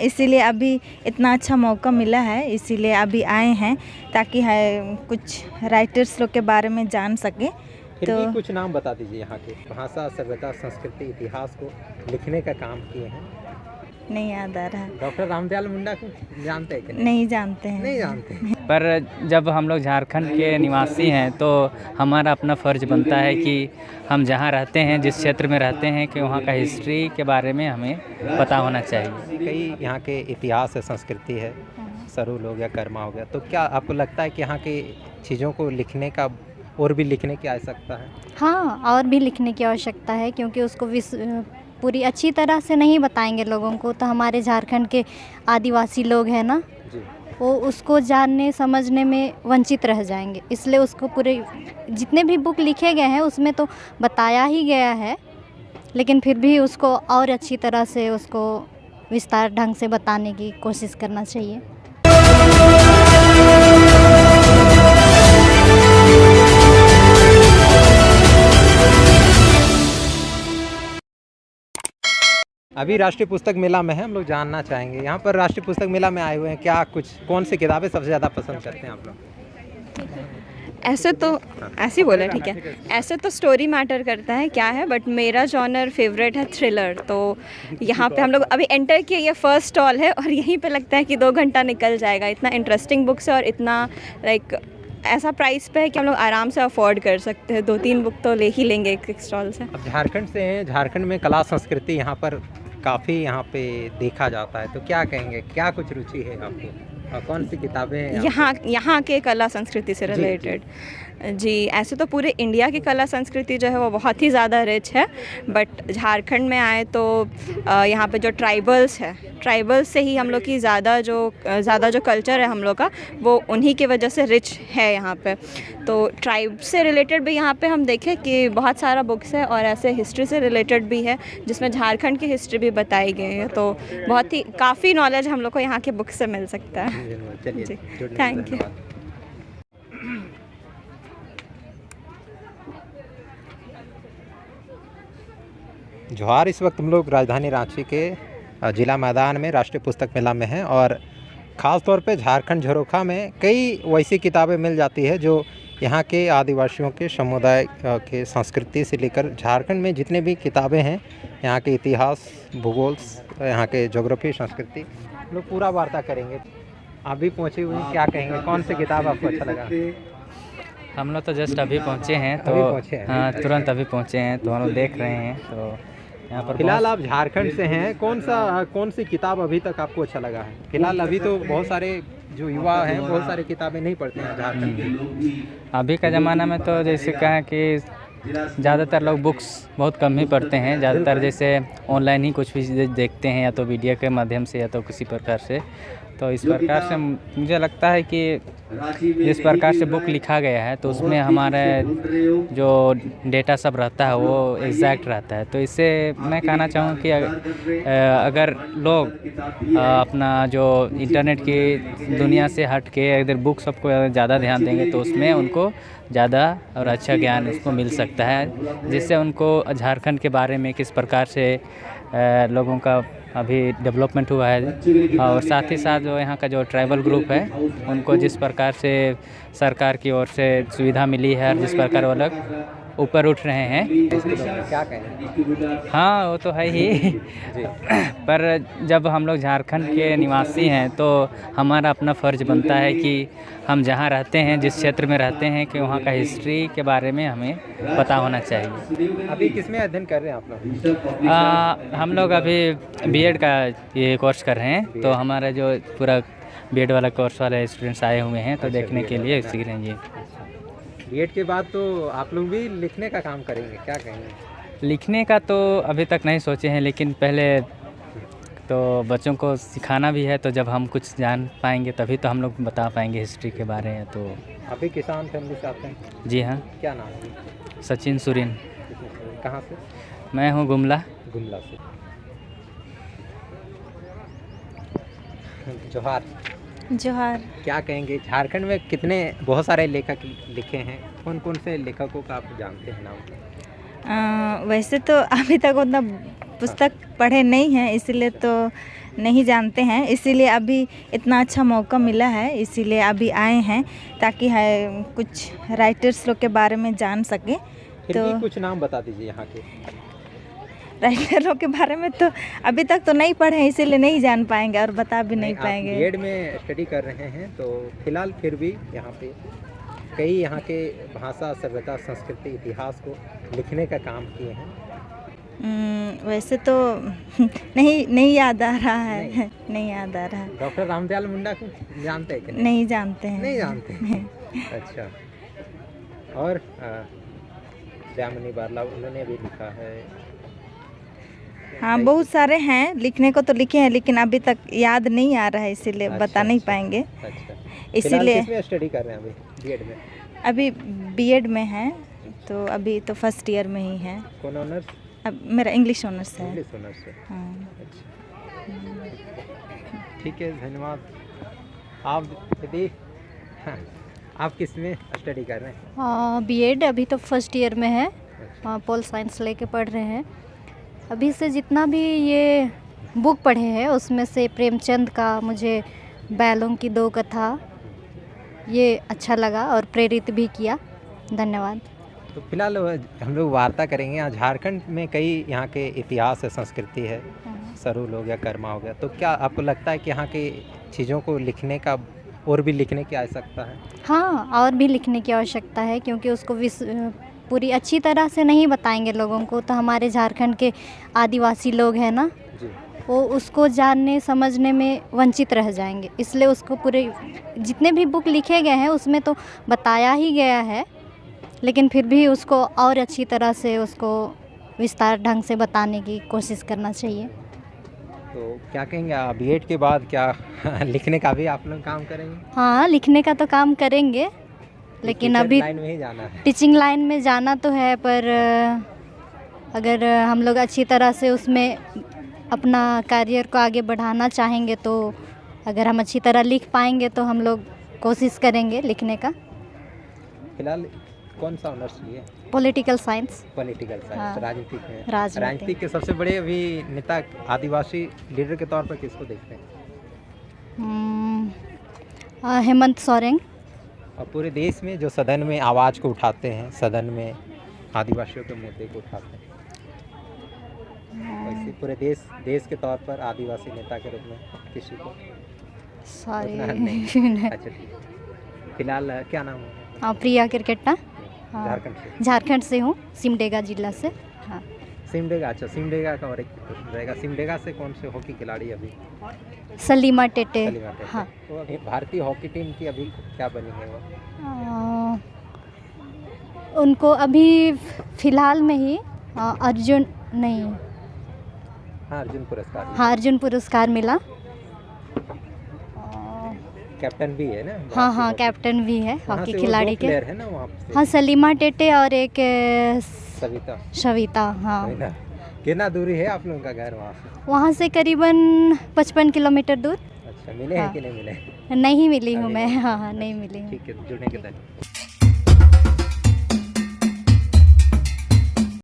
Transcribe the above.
इसीलिए अभी इतना अच्छा मौका मिला है, इसीलिए अभी आए हैं ताकि है कुछ राइटर्स लोग के बारे में जान सके। फिर भी कुछ नाम बता दीजिए यहाँ के भाषा, सभ्यता, संस्कृति, इतिहास को लिखने का काम किए हैं। नहीं याद आ रहा है। डॉक्टर रामदयाल मुंडा को जानते हैं कि नहीं जानते हैं। नहीं जानते। पर जब हम लोग झारखंड के निवासी हैं तो हमारा अपना फ़र्ज़ बनता है कि हम जहाँ रहते हैं, जिस क्षेत्र में रहते हैं, कि वहाँ का हिस्ट्री के बारे में हमें पता होना चाहिए। कई यहाँ के इतिहास है, संस्कृति है, सरूल हो गया, कर्मा हो गया, तो क्या आपको लगता है कि यहाँ की चीज़ों को लिखने का और भी लिखने की आवश्यकता है? हाँ, और भी लिखने की आवश्यकता है, क्योंकि उसको पूरी अच्छी तरह से नहीं बताएंगे लोगों को, तो हमारे झारखंड के आदिवासी लोग हैं ना जी। वो उसको जानने समझने में वंचित रह जाएंगे। इसलिए उसको पूरे जितने भी बुक लिखे गए हैं उसमें तो बताया ही गया है, लेकिन फिर भी उसको और अच्छी तरह से उसको विस्तार ढंग से बताने की कोशिश करना चाहिए। अभी राष्ट्रीय पुस्तक मेला में है, हम लोग जानना चाहेंगे यहाँ पर राष्ट्रीय पुस्तक मेला में आए हुए हैं, क्या कुछ कौन सी किताबें सबसे ज़्यादा पसंद करते हैं आप लोग? ऐसे तो ऐसे ही बोला ठीक है। ऐसे तो स्टोरी मैटर करता है क्या है, बट मेरा जॉनर फेवरेट है थ्रिलर। तो यहाँ पे हम लोग अभी एंटर किए, ये फर्स्ट स्टॉल है और यहीं पे लगता है कि 2 घंटा निकल जाएगा। इतना इंटरेस्टिंग बुक्स है और इतना लाइक ऐसा प्राइस पे है कि हम लोग आराम से अफोर्ड कर सकते हैं। 2-3 बुक तो ले ही लेंगे एक स्टॉल से। अब झारखंड से हैं, झारखंड में कला संस्कृति यहाँ पर काफ़ी यहाँ पे देखा जाता है, तो क्या कहेंगे, क्या कुछ रुचि है आपको और कौन सी किताबें हैं यहाँ के कला संस्कृति से रिलेटेड? जी, ऐसे तो पूरे इंडिया की कला संस्कृति जो है वो बहुत ही ज़्यादा रिच है, बट झारखंड में आए तो यहाँ पे जो ट्राइबल्स है, ट्राइबल्स से ही हम लोग की ज़्यादा जो कल्चर है हम लोग का, वो उन्हीं की वजह से रिच है यहाँ पे। तो ट्राइब से रिलेटेड भी यहाँ पे हम देखें कि बहुत सारा बुक्स है और ऐसे हिस्ट्री से रिलेटेड भी है जिसमें झारखंड की हिस्ट्री भी बताई गई है। तो बहुत ही काफ़ी नॉलेज हम लोग को यहाँ के बुक्स से मिल सकता है। जी, थैंक यू। जोहार, इस वक्त हम लोग राजधानी रांची के जिला मैदान में राष्ट्रीय पुस्तक मेला में हैं और ख़ास तौर पे झारखंड झरोखा में कई वैसी किताबें मिल जाती है जो यहाँ के आदिवासियों के समुदाय के संस्कृति से लेकर झारखंड में जितने भी किताबें हैं, यहाँ के इतिहास, भूगोल, यहाँ के ज्योग्राफी, संस्कृति, लोग पूरा वार्ता करेंगे। आप भी पहुँचे हुए हैं, क्या कहेंगे, कौन सी किताब आपको अच्छा लगा? हम लोग तो जस्ट अभी पहुँचे हैं, तो हाँ तुरंत अभी पहुँचे हैं, तो हम लोग देख रहे हैं। तो यहाँ पर फिलहाल आप झारखंड से हैं, कौन सी किताब अभी तक आपको अच्छा लगा है? फिलहाल अभी तो बहुत सारे जो युवा हैं बहुत सारी किताबें नहीं पढ़ते हैं झारखंड की। अभी का ज़माना में तो जैसे कहें कि ज़्यादातर लोग बुक्स बहुत कम ही पढ़ते हैं, ज़्यादातर जैसे ऑनलाइन ही कुछ भी देखते हैं, या तो वीडियो के माध्यम से या तो किसी प्रकार से। तो इस प्रकार से मुझे लगता है कि जिस प्रकार से बुक लिखा गया है तो उसमें हमारे जो डेटा सब रहता है वो एग्जैक्ट रहता है। तो इससे मैं कहना चाहूँ कि अगर लोग अपना जो इंटरनेट की दुनिया से हट के अगर बुक सबको ज़्यादा ध्यान देंगे तो उसमें उनको ज़्यादा और अच्छा ज्ञान उसको मिल सकता है, जिससे उनको झारखंड के बारे में किस प्रकार से लोगों का अभी डेवलपमेंट हुआ है, और साथ ही साथ जो यहाँ का जो ट्राइबल ग्रुप है उनको जिस प्रकार से सरकार की ओर से सुविधा मिली है और जिस प्रकार वो लोग ऊपर उठ रहे हैं। क्या कहें? हाँ वो तो है ही पर जब हम लोग झारखंड के निवासी हैं तो हमारा अपना फ़र्ज़ बनता है कि हम जहाँ रहते हैं, जिस क्षेत्र में रहते हैं, कि वहाँ का हिस्ट्री के बारे में हमें पता होना चाहिए। अभी किस में अध्ययन कर रहे हैं आप लोग? हम लोग अभी बीएड का ये कोर्स कर रहे हैं, तो हमारा जो पूरा बीएड वाला कोर्स वाले स्टूडेंट्स आए हुए हैं तो देखने के लिए सीख रहे हैं। ये बीएड के बाद तो आप लोग भी लिखने का काम करेंगे, क्या कहेंगे? लिखने का तो अभी तक नहीं सोचे हैं, लेकिन पहले तो बच्चों को सिखाना भी है, तो जब हम कुछ जान पाएंगे तभी तो हम लोग बता पाएंगे हिस्ट्री के बारे में। तो अभी किसान फैमिली से आते हैं? जी हाँ। क्या नाम है? सचिन सुरीन। कहाँ से? मैं हूँ गुमला से। जोहार। क्या कहेंगे, झारखंड में कितने बहुत सारे लेखक लिखे हैं, कौन कौन से लेखकों का आप जानते हैं नाम? वैसे तो अभी तक उतना पुस्तक पढ़े नहीं हैं, इसलिए तो नहीं जानते हैं, इसीलिए अभी इतना अच्छा मौका मिला है, इसीलिए अभी आए हैं ताकि है कुछ राइटर्स लोग के बारे में जान सके। फिर भी कुछ नाम बता दीजिए यहाँ के। राइटरों के बारे में तो अभी तक तो नहीं पढ़े हैं, इसीलिए नहीं जान पाएंगे और बता भी नहीं आप पाएंगे। बीएड में स्टडी कर रहे हैं तो फिलहाल फिर भी यहाँ पे कई यहाँ के भाषा, सभ्यता, संस्कृति, इतिहास को लिखने का काम किए हैं। वैसे तो नहीं याद आ रहा है, नहीं याद आ रहा है। डॉक्टर रामदयाल मुंडा को जानते हैं कि नहीं? नहीं जानते हैं। नहीं जानते हैं। अच्छा। और दयामनी बारला उन्होंने भी लिखा है। हाँ, बहुत सारे हैं, लिखने को तो लिखे हैं लेकिन अभी तक याद नहीं आ रहा है, इसीलिए बता नहीं पाएंगे। अच्छा। इसीलिए किसमें स्टडी कर रहे हैं अभी बीएड में? अभी बीएड में है, तो अभी तो फर्स्ट ईयर में ही है। कौन ऑनर्स? अब मेरा इंग्लिश ऑनर्स है। इंग्लिश ऑनर्स है। हाँ। अच्छा, ठीक है, धन्यवाद। आप दीदी, हाँ, आप किस में स्टडी कर रहे हैं? बीएड अभी तो फर्स्ट ईयर में है, पोल साइंस लेके पढ़ रहे हैं। अभी से जितना भी ये बुक पढ़े हैं उसमें से प्रेमचंद का मुझे बैलों की दो कथा ये अच्छा लगा और प्रेरित भी किया। धन्यवाद। तो फिलहाल हम लोग वार्ता करेंगे। यहाँ झारखंड में कई यहाँ के इतिहास है, संस्कृति है, सरूल हो गया, कर्मा हो गया, तो क्या आपको लगता है कि यहाँ की चीज़ों को लिखने का और भी लिखने की आवश्यकता है? हाँ, और भी लिखने की आवश्यकता है, क्योंकि उसको पूरी अच्छी तरह से नहीं बताएंगे लोगों को। तो हमारे झारखंड के आदिवासी लोग हैं ना जी, वो उसको जानने समझने में वंचित रह जाएंगे, इसलिए उसको पूरे जितने भी बुक लिखे गए हैं उसमें तो बताया ही गया है, लेकिन फिर भी उसको और अच्छी तरह से उसको विस्तार ढंग से बताने की कोशिश करना चाहिए। तो क्या कहेंगे आप बीएड के बाद क्या लिखने का भी आप लोग काम करेंगे? हाँ, लिखने का तो काम करेंगे, लेकिन अभी लाइन में ही जाना है। टीचिंग लाइन में जाना तो है, पर अगर हम लोग अच्छी तरह से उसमें अपना करियर को आगे बढ़ाना चाहेंगे तो अगर हम अच्छी तरह लिख पाएंगे तो हम लोग कोशिश करेंगे लिखने का। फिलहाल कौन सा ऑनर्स लिए? Political science. Political science. हाँ, राजनीतिक में? राजनीति के सबसे बड़े अभी नेता, आदिवासी लीडर के तौर पर किसको देखते हैं? हेमंत सोरेन। और पूरे देश में जो सदन में आवाज़ को उठाते हैं, सदन में आदिवासियों के मुद्दे को उठाते हैं, वैसे पूरे देश के तौर पर आदिवासी नेता के रूप में किसी को? उतना नहीं। अच्छा, ठीक है। फिलहाल क्या नाम है? प्रिया क्रिकेटा। झारखंड से? झारखंड से हूँ, सिमडेगा जिला से। हाँ, सिमडेगा। अच्छा, सिमडेगा का और एक प्रश्न रहेगा, सिमडेगा से कौन से हॉकी खिलाड़ी अभी? सलीमा टेटे। सलीमा टेटे। हाँ। तो अभी भारतीय हॉकी टीम की अभी क्या बनी है वो? उनको अभी फिलहाल में ही अर्जुन नहीं, हाँ, अर्जुन पुरस्कार। हाँ, अर्जुन पुरस्कार मिला। कैप्टन भी है ना? हाँ हाँ, कैप्टन भी है वहाँ हॉकी से वो खिलाड़ी दो के। प्लेयर है ना वहाँ से? हाँ, सलीमा टेटे और एक सविता। सविता। हाँ, है ना? कितना दूरी है आप लोगों का घर वहाँ से? वहाँ से करीबन 55 किलोमीटर दूर। अच्छा, मिले हैं कि नहीं मिले? नहीं मिली हूँ अभी मैं। नहीं। हाँ हाँ, नहीं मिली हूँ। ठीक है, जुड़ने के धन्यवाद।